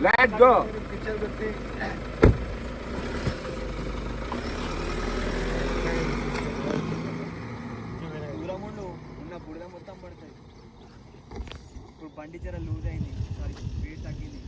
Let's go. ఉన్న బుడద మొత్తం పడుతుంది. ఇప్పుడు బండి జర లూజ్ అయింది, సారీ వెయిట్ తగ్గింది.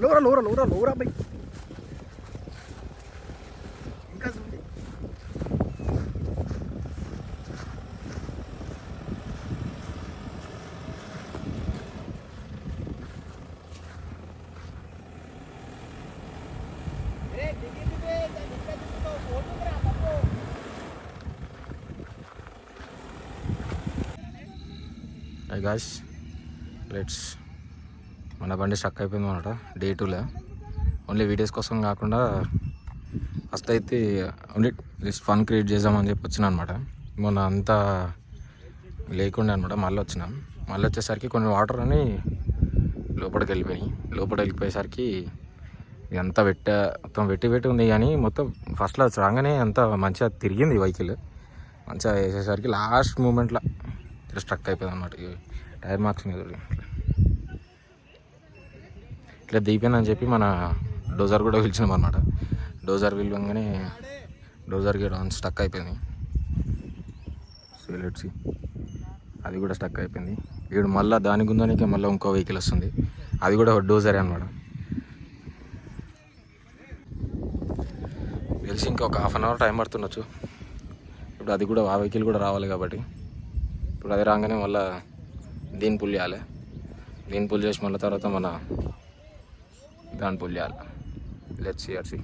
LoRa LoRa LoRa LoRa by ఇంకా ఉంది. Hey guys, let's మన బండి స్టక్ అయిపోయింది అనమాట డే 2లో. ఓన్లీ వీడియోస్ కోసం కాకుండా ఫస్ట్ అయితే ఓన్లీ జస్ట్ ఫన్ క్రియేట్ చేద్దామని చెప్పి వచ్చినా అనమాట. మొన్న అంతా లేకుండా అనమాట. మళ్ళీ వచ్చినాం. మళ్ళీ వచ్చేసరికి కొన్ని వాటర్ అని లోపలికి వెళ్ళిపోయినాయి. లోపలికి వెళ్ళిపోయేసరికి ఇదంతా మొత్తం వెట్టి ఉంది. కానీ మొత్తం ఫస్ట్లో రాగానే అంతా మంచిగా తిరిగింది వెహికల్. మంచిగా వేసేసరికి లాస్ట్ మూమెంట్లో స్ట్రక్ అయిపోయింది అనమాట. టైర్ మార్క్స్ మీద ఇట్లా దిగిపోయిందని చెప్పి మన డోజర్ కూడా పిలిచినాం అనమాట. డోజర్ పిలవగానే డోజర్కి స్టక్ అయిపోయింది. సో లెట్స్ అది కూడా స్టక్ అయిపోయింది. ఇప్పుడు మళ్ళీ దాని గుందానికి మళ్ళీ ఇంకో వెహికల్ వస్తుంది. అది కూడా డోజరే అనమాట. తెలిసి ఇంకొక 1/2 అవర్ టైం పడుతుండొచ్చు. ఇప్పుడు అది కూడా ఆ వెహికల్ కూడా రావాలి కాబట్టి ఇప్పుడు అది రాగానే మళ్ళీ దీన్ని పుల్ చేయాలి. దీన్ని పుల్ చేసి మళ్ళీ తర్వాత మన దాన్ని పుల్ చేయాలి. Let's see.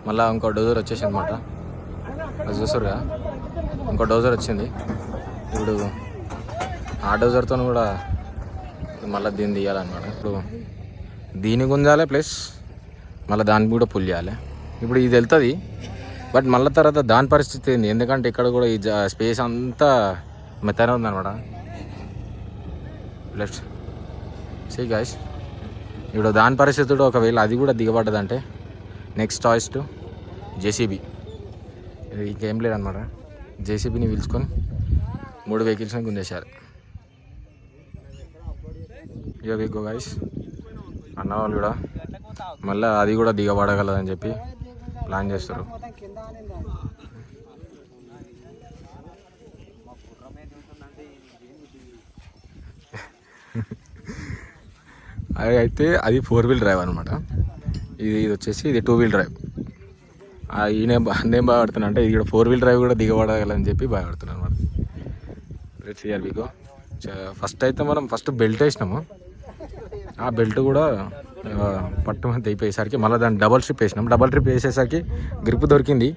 మళ్ళీ ఇంకో డోజర్ వచ్చేసింది అనమాట. అది చూసారుగా ఇంకో డోజర్ వచ్చింది. ఇప్పుడు ఆ డోజర్తో కూడా మళ్ళీ దీన్ని తీయాలన్నమాట. ఇప్పుడు దీన్ని గుంజాలి ప్లస్ మళ్ళీ దాన్ని కూడా పుల్ చేయాలి. ఇప్పుడు ఇది వెళ్తుంది బట్ మళ్ళీ తర్వాత దాని పరిస్థితి ఏంది, ఎందుకంటే ఇక్కడ కూడా ఈ స్పేస్ అంతా మెత్తనే ఉందన్నమాట. Let's see guys. ఇప్పుడు దాని పరిస్థితి కూడా ఒకవేళ అది కూడా దిగబడ్డదంటే నెక్స్ట్ చాయిస్ టు జేసీబీ. ఇది ఇంకేం లేదనమాట. జేసీబీని పిలుచుకొని 3 వెహికల్స్ని గుంజేశారు. ఇక వీగో గైస్ అన్న వాళ్ళు కూడా మళ్ళీ అది కూడా దిగబడగలదని చెప్పి ప్లాన్ చేస్తారు. అది అయితే అది 4 వీల్ డ్రైవ్ అనమాట. ఇది వచ్చేసి ఇది 2 వీల్ డ్రైవ్. ఈయన నేమ్ బాగా అంటే ఇది 4 వీల్ డ్రైవ్ కూడా దిగబడగలని చెప్పి బాగుపడుతున్నాను అనమాట. Let's here we go. First అయితే మనం బెల్ట్ వేసినాము. ఆ బెల్ట్ కూడా పట్టు మంది అయిపోయేసరికి మళ్ళీ దాన్ని డబల్ ట్రిప్ వేసినాం. డబల్ ట్రిప్ వేసేసరికి గ్రిప్ దొరికింది.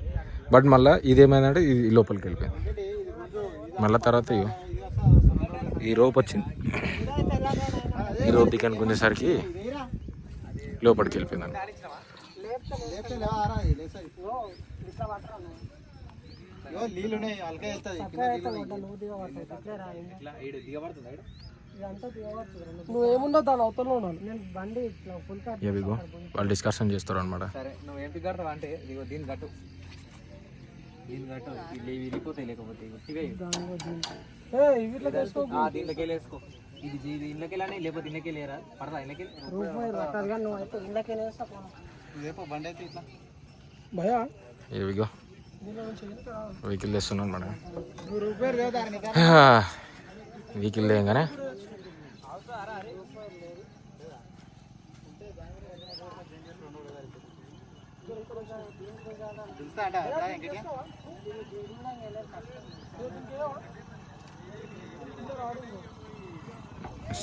బట్ మళ్ళీ ఇదేమైందంటే ఇది లోపలికి వెళ్ళిపోయింది. మళ్ళీ తర్వాత ఈ రోప్ వచ్చింది. ఈ రోప్ దిక్కని గుంజేసరికి లోపలికి వెళ్ళిపోయింది. నువ్వేముండో దాని అవతల ఉండాలి. నేను బండి ఫుల్ ఇవిగో వాళ్ళు డిస్కషన్ చేస్తారు అనమాట. సరే నువ్వు ఏంటి కడతావు అంటే ఇదిగో దీన్ని కట్టు, దీన్ని కట్టు, వెళ్ళిపోతాయి లేకపోతే దీంట్లోకి వేసుకో. ఇది ఇంట్లోకి వెళ్ళాలి లేకపోతే ఇంట్లోకి వెళ్ళారా పడదా ఇంట్లోకి రేపు బండి అయితే ఇట్లా భయా ఇవిగో వెహికల్ తెస్తున్నాను మేడం. వెహికల్ లేగానే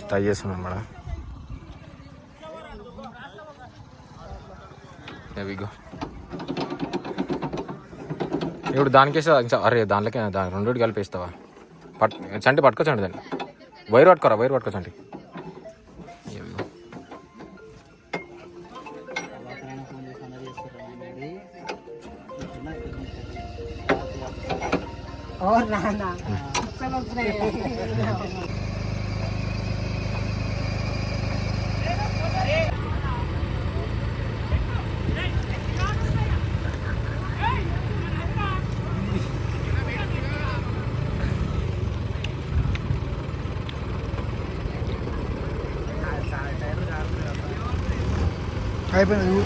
ట్రై చేస్తున్నాను మేడం. ఇవిగో ఇప్పుడు దానికేసా అరే దాంట్లోకి రెండుకి కలిపేస్తావా? చంటి పట్టుకోవచ్చండి దాన్ని. వైర్ పట్టుకోరా, వైర్ పట్టుకోవచ్చండి. అయిపోయింది.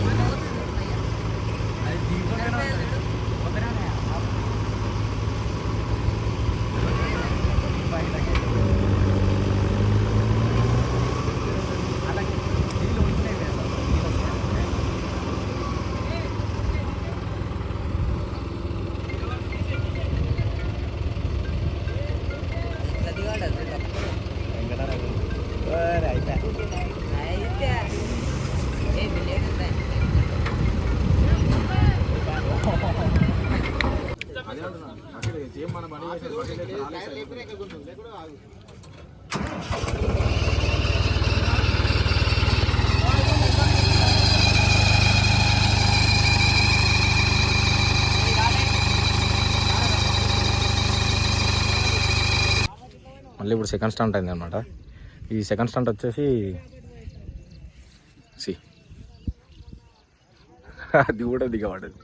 మళ్ళీ ఇప్పుడు సెకండ్ స్టంట్ అయింది అనమాట. ఈ సెకండ్ స్టంట్ వచ్చేసి అది కూడా దిగబడదు,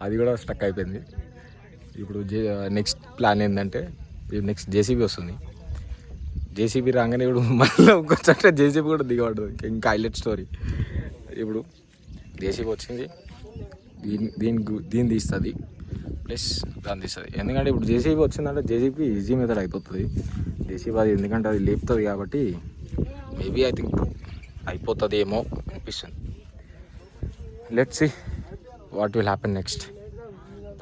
అది కూడా స్టక్ అయిపోయింది. ఇప్పుడు నెక్స్ట్ ప్లాన్ ఏంటంటే నెక్స్ట్ జేసీబీ వస్తుంది. జేసీబీ రాగానే ఇప్పుడు మళ్ళీ ఇంకొచ్చంటే జేసీబీ కూడా దిగబడదు. ఇంకా హైలైట్ స్టోరీ. ఇప్పుడు జేసీబీ వచ్చింది, దీన్ని తీస్తుంది ప్లస్ దాన్ని తీస్తుంది. ఎందుకంటే ఇప్పుడు జేసీబీ వచ్చిందంటే జేసీబీ ఈజీ మెథడ్ అయిపోతుంది. జేసీబీ అది ఎందుకంటే అది లేపుతుంది కాబట్టి మేబీ ఐ థింక్ అయిపోతుంది ఏమో అనిపిస్తుంది. Let's see what will happen next.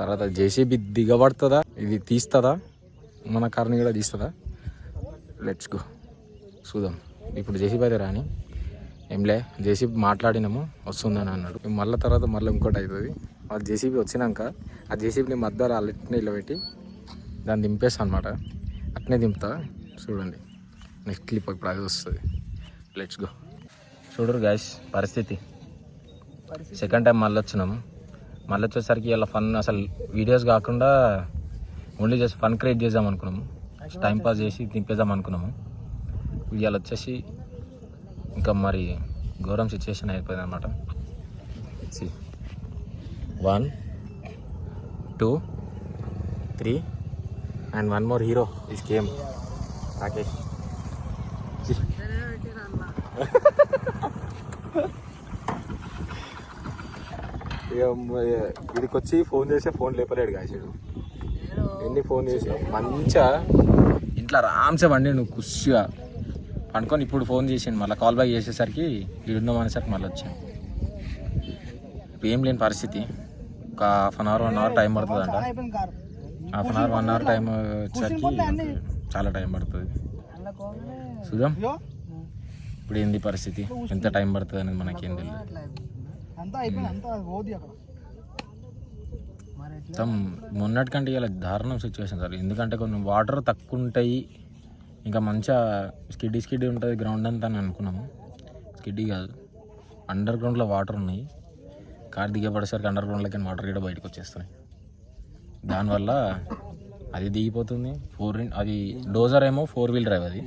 తర్వాత జేసీబీ దిగబడుతుందా, ఇది తీస్తుందా, మన కార్ని కూడా తీస్తుందా, లెట్స్ గో చూద్దాం. ఇప్పుడు జేసీబీ అయితే రాని ఏంలే, జేసీబీ మాట్లాడినాము వస్తుందని అన్నాడు. మళ్ళీ తర్వాత మళ్ళీ ఇంకోటి అవుతుంది. అది జేసీబీ వచ్చినాక ఆ జేసీబీని మధ్యలో అట్నే నిలబెట్టి దాన్ని దింపేస్తా అనమాట. అట్నే దింపుతా చూడండి. నెక్స్ట్ క్లిప్ ఇప్పుడు అది వస్తుంది. Let's go. చూడరు గైస్ పరిస్థితి. సెకండ్ టైం మళ్ళీ వచ్చినాము. మళ్ళీ వచ్చేసరికి ఇలా ఫన్ అసలు వీడియోస్ కాకుండా ఓన్లీ జస్ట్ ఫన్ క్రియేట్ చేద్దాం అనుకున్నాము. టైం పాస్ చేసి దింపేద్దాం అనుకున్నాము. ఇవాళ వచ్చేసి ఇంకా మరి ఘోరం సిచ్యువేషన్ అయిపోయింది అనమాట. 1 2 3 and one more hero is came. Rakesh. వీడికి వచ్చి ఫోన్ చేస్తే ఫోన్ లేపలేడు కాసాడు. ఎన్ని ఫోన్ చేసి మంచిగా ఇంట్లో రామ్సే వండి నువ్వు ఖుషిగా అనుకొని ఇప్పుడు ఫోన్ చేసిండు. మళ్ళీ కాల్ బ్యాక్ చేసేసరికి వీడున్నాం అనేసరికి మళ్ళీ వచ్చాను. ఇప్పుడు ఏం లేని పరిస్థితి. ఒక half an hour 1 hour time పడుతుంది అంట. Half an hour 1 hour time వచ్చేసరికి చాలా టైం పడుతుంది. చూద్దాం ఇప్పుడు ఏంది పరిస్థితి, ఎంత టైం పడుతుంది అనేది మనకేం తెలియదు. మొత్తం మొన్నటికంటే ఇలా దారుణం సిచ్యువేషన్ సార్. ఎందుకంటే కొన్ని వాటర్ తక్కువ ఉంటాయి, ఇంకా మంచిగా స్కిడ్డీ ఉంటుంది గ్రౌండ్ అంతా అని అనుకున్నాము. స్కిడ్డీ కాదు, అండర్ గ్రౌండ్లో వాటర్ ఉన్నాయి. కార్ దిగబడేసరికి అండర్ గ్రౌండ్లోకి వాటర్ కూడా బయటకు వచ్చేస్తున్నాయి. దానివల్ల అది దిగిపోతుంది. అది డోజర్ ఏమో 4-wheel డ్రైవ్ అది.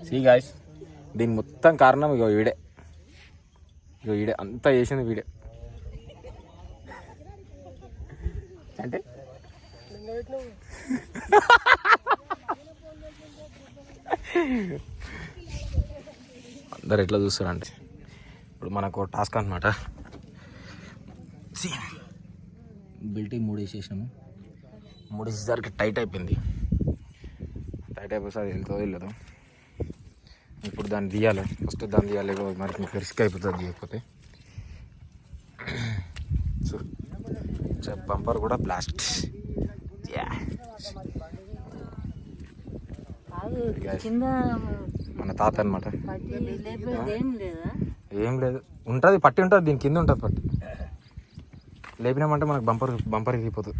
సీ గాయ్స్, దీని మొత్తం కారణం ఇగో వీడే అంతా చేసింది వీడే. అంటే అందరు ఎట్లా చూస్తారంటే, ఇప్పుడు మనకు టాస్క్ అనమాట. బెల్ట్ 3 వేసేసినాము. 3 వేసేసరికి టైట్ అయిపోయింది. టైట్ అయిపోతే అది వెళ్తుందో వెళ్ళదు. ఇప్పుడు దాన్ని తీయాలి, ఫస్ట్ దాన్ని తీయాలి. మరి ఇంకా రిస్క్ అయిపోతుంది తీయకపోతే. సో బంపర్ కూడా బ్లాస్ట్. మన తాత అనమాట. ఏం లేదు, ఉంటుంది పట్టి ఉంటుంది, దీని కింద ఉంటుంది పట్టి. లేపినామంటే మనకు బంపర్ ఇరిగిపోతుంది.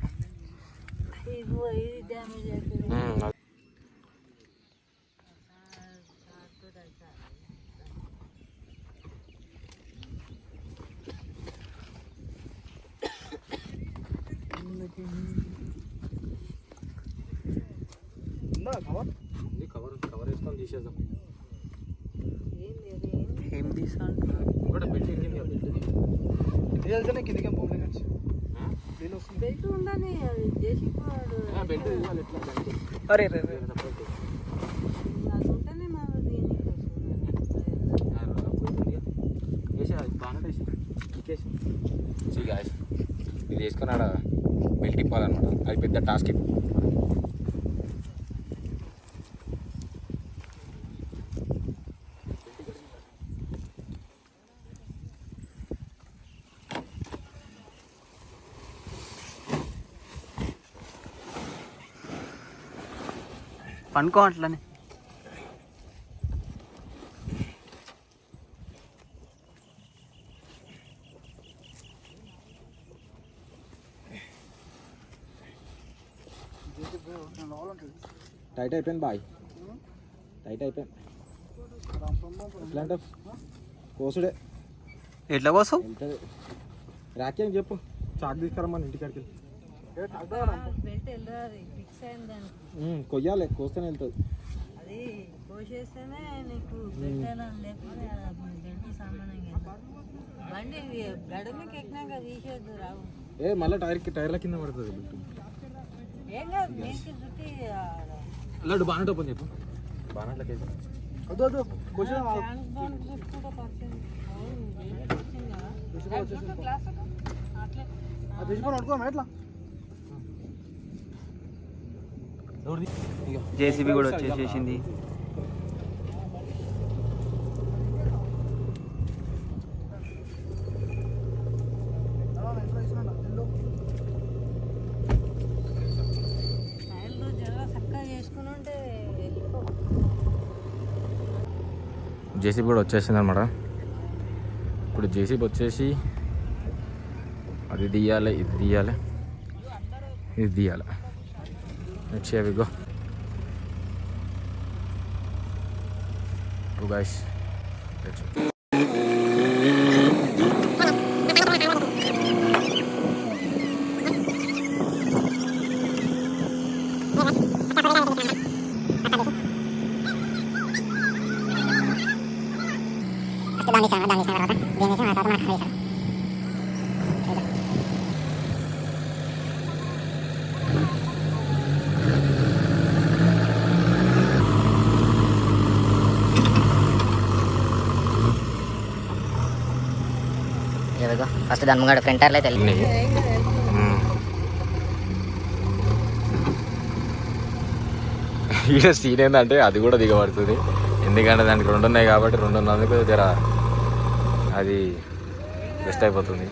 కవర్ వేసుకొని తీసేద్దాం. ఏం తీసాను ఇంకోటి బెల్ట్ ఇరిగింది. కిందికి బెల్ట్ ఉండని బెల్ట్ తీయాలి. ఎట్లా అరే అది ఉంటేనే మనం దీనికి వస్తుంది. ఇది వేసుకుని ఆడ బెల్ట్ ఇప్పాలన్నమాట. అది పెద్ద టాస్క్. పనుకో అట్లనే. టైట్ అయిపోయింది బాయ్, టైట్ అయిపోయింది. ఎట్లా అంటే కోసుడే. ఎట్లా కోసం రాకే అని చెప్పు, చాక్ తీసుకురమ్మని ఇంటికాడికి. బెల్ట్ వెళ్ళాలి ఫిక్స్ అయింది దానికి. కొయ్యాలి, కోస్తేనే వెళ్తుంది. అది కోసేస్తేనే నీకు బెల్ట్ అయినా లేకపోతే బెల్ట్ సామాన్యంగా బండి గడుపుకి ఎక్కినాక తీసేద్దు రావు. మళ్ళీ టైర్ల కింద పడుతుంది బెల్ట్. ఏం కాదు, మీకు చుట్టి అల్లాడు బానట్ ఓపెన్ చెప్పు. బానట్లకి జేసీబీ కూడా వచ్చేసేసింది. జేసీబీ కూడా వచ్చేసింది అనమాట. ఇప్పుడు జేసీబీ వచ్చేసి అది తీయాలి, ఇది తీయాలి, ఇది తీయాలి. Next here we go. So guys, let's go. First దాని ముంగడ ఫ్రంట్ టైర్లు అయితే ఉన్నాయి. ఈడ సీన్ ఏంటంటే అది కూడా దిగబడుతుంది. ఎందుకంటే దానికి 2 ఉన్నాయి కాబట్టి 2 ఉన్నందుకు జర అది బెస్ట్ అయిపోతుంది.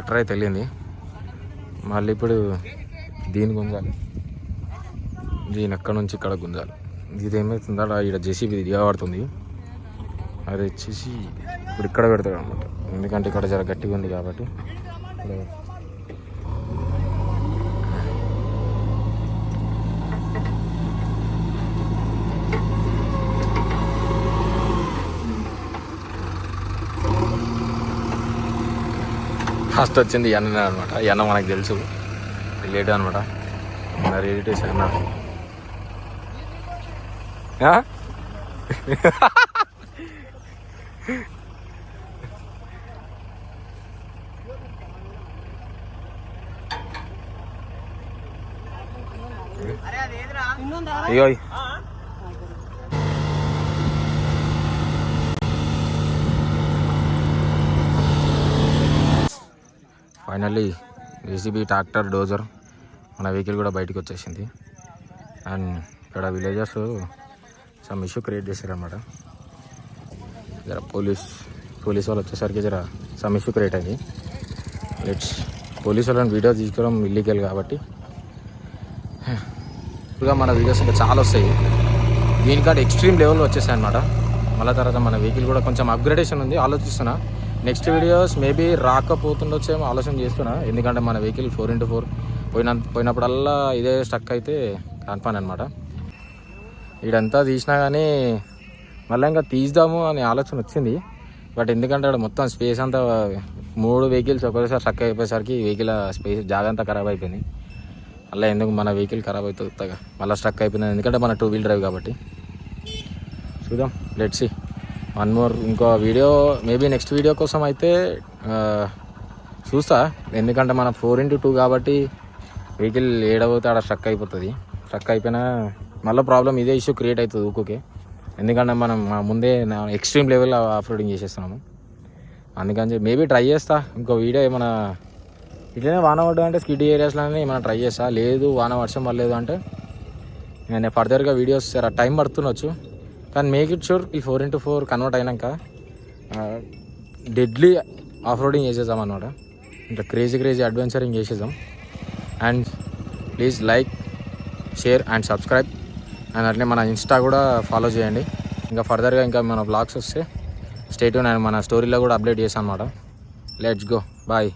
ట్రాక్టర్ అయితే వెళ్ళింది. మళ్ళీ ఇప్పుడు దీన్ని గుంజాలి, దీని అక్కడ నుంచి ఇక్కడ గుంజాలి. ఇది ఏమవుతుందా ఇక్కడ జేసీబీ దిగబడుతుంది, అది వచ్చేసి ఇప్పుడు ఇక్కడ పెడతాడు అనమాట. ఎందుకంటే ఇక్కడ జర గట్టిగా ఉంది కాబట్టి. ఫస్ట్ వచ్చింది అన్న అనమాట. అన్న మనకు తెలుసు, రిలేటివ్ అనమాట. మన రిలేటివ్స్ అన్న అయ్యో ఫైనల్లీ జేసీబీ, ట్రాక్టర్, డోజర్ మన వెహికల్ కూడా బయటకు వచ్చేసింది. అండ్ ఇక్కడ విలేజర్స్ సమ్ ఇష్యూ క్రియేట్ చేశారనమాట. జర పోలీస్ వాళ్ళు వచ్చేసరికి జర సమ్ ఇష్యూ క్రియేట్ అయింది. పోలీస్ వాళ్ళని వీడియో తీసుకోవడం ఇల్లీగల్ కాబట్టి ఇప్పుడు మన వీడియోస్ ఇంకా చాలా వస్తాయి. దీనికంటే ఎక్స్ట్రీమ్ లెవెల్లో వచ్చేసాయి అనమాట. మళ్ళీ తర్వాత మన వెహికల్ కూడా కొంచెం అప్గ్రేడేషన్ ఉంది, ఆలోచిస్తున్నా. నెక్స్ట్ వీడియోస్ మేబీ రాకపోతుండొచ్చేమో ఆలోచన చేస్తున్నా. ఎందుకంటే మన వెహికల్ 4x4 పోయినప్పుడల్లా ఇదే స్టక్ అయితే కన్ఫర్మ్ అనమాట. ఇదంతా తీసినా కానీ మళ్ళీ ఇంకా తీద్దాము అనే ఆలోచన వచ్చింది. బట్ ఎందుకంటే అక్కడ మొత్తం స్పేస్ అంతా 3 వెహికల్స్ ఒకేసారి స్టక్ అయిపోయేసరికి వెహికల్ స్పేస్ జాగా అంతా ఖరాబ్ అయిపోయింది. అలా ఎందుకు మన వెహికల్ ఖరాబ్ అవుతుంది మళ్ళీ స్టక్ అయిపోయింది. ఎందుకంటే మన 2 వీల్ డ్రైవ్ కాబట్టి. చూద్దాం, లెట్స్ సీ. వన్ మోర్ ఇంకో వీడియో మేబీ నెక్స్ట్ వీడియో కోసం అయితే చూస్తా. ఎందుకంటే మన 4x2 కాబట్టి వెహికల్ ఏడబోతే ఆడ స్ట్రక్ అయిపోతుంది. స్ట్రక్ అయిపోయినా మళ్ళీ ప్రాబ్లం ఇదే ఇష్యూ క్రియేట్ అవుతుంది ఊకే. ఎందుకంటే మనం ముందే ఎక్స్ట్రీమ్ లెవెల్ ఆఫ్ రోడింగ్ చేసేస్తున్నాము. అందుకని చెప్పి మేబీ ట్రై చేస్తా ఇంకో వీడియో. ఏమైనా ఇట్లనే వాన పడ్డా అంటే స్కిడ్ ఏరియాస్లోనే ఏమైనా ట్రై చేస్తా. లేదు వాన వర్షం పడలేదు అంటే నేను ఫర్దర్గా వీడియోస్ టైం పడుతుండొచ్చు. కానీ మేక్ ఇట్ షూర్ ఈ 4x4 కన్వర్ట్ అయినాక డెడ్లీ ఆఫ్ రోడింగ్ చేసేద్దాం అన్నమాట. ఇంకా క్రేజీ అడ్వెంచరింగ్ చేసేద్దాం. And please like, share and subscribe. And అట్లే మన ఇన్స్టా కూడా ఫాలో చేయండి. ఇంకా ఫర్దర్గా ఇంకా మన బ్లాగ్స్ వస్తే స్టే ట్యూన్. అండ్ మన స్టోరీలో కూడా అప్డేట్ చేస్తాను అనమాట. Let's go, bye.